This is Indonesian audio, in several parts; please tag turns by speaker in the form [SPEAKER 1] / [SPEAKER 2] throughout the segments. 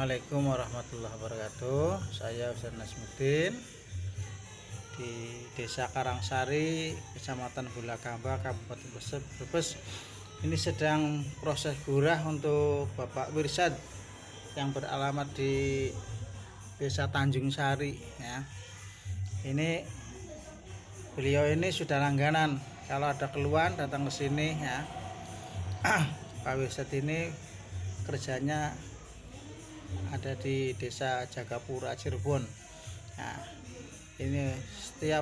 [SPEAKER 1] Assalamualaikum warahmatullahi wabarakatuh. Saya Ustaz Nasmuddin di Desa Karangsari, Kecamatan Bulakamba, Kabupaten Brebes. Ini sedang proses gurah untuk Bapak Wirsad yang beralamat di Desa Tanjung Sari ya. Ini beliau ini sudah langganan, kalau ada keluhan datang ke sini ya. Pak Wirsad ini kerjanya ada di Desa Jagapura, Cirebon. Nah, ini setiap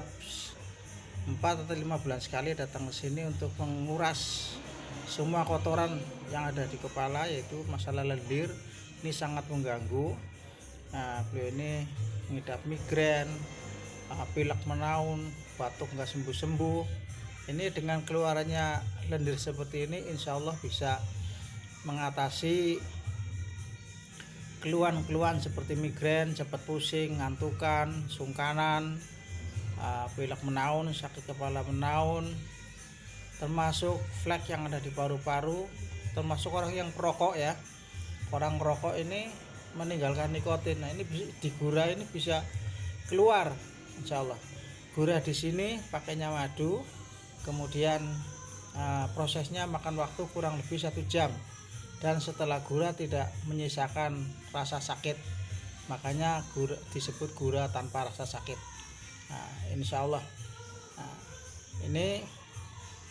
[SPEAKER 1] 4 atau 5 bulan sekali datang ke sini untuk menguras semua kotoran yang ada di kepala, yaitu masalah lendir. Ini sangat mengganggu. Nah, beliau ini mengidap migrain, pilek menaun, batuk nggak sembuh-sembuh. Ini dengan keluarannya lendir seperti ini, insya Allah bisa mengatasi keluhan-keluhan seperti migrain, cepat pusing, ngantukan, sungkanan, pilek menaun, sakit kepala menaun, termasuk flek yang ada di paru-paru, termasuk orang yang perokok ya. Orang perokok ini meninggalkan nikotin. Nah, ini digurah ini bisa keluar, insya Allah. Gurah di sini pakainya madu, kemudian prosesnya makan waktu kurang lebih 1 jam. Dan setelah gurah tidak menyisakan rasa sakit, makanya disebut gurah tanpa rasa sakit. Nah, insya Allah. Nah, ini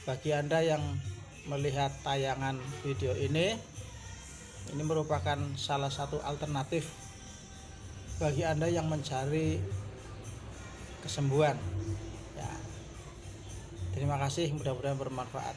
[SPEAKER 1] bagi Anda yang melihat tayangan video ini merupakan salah satu alternatif bagi Anda yang mencari kesembuhan ya. Terima kasih, mudah-mudahan bermanfaat.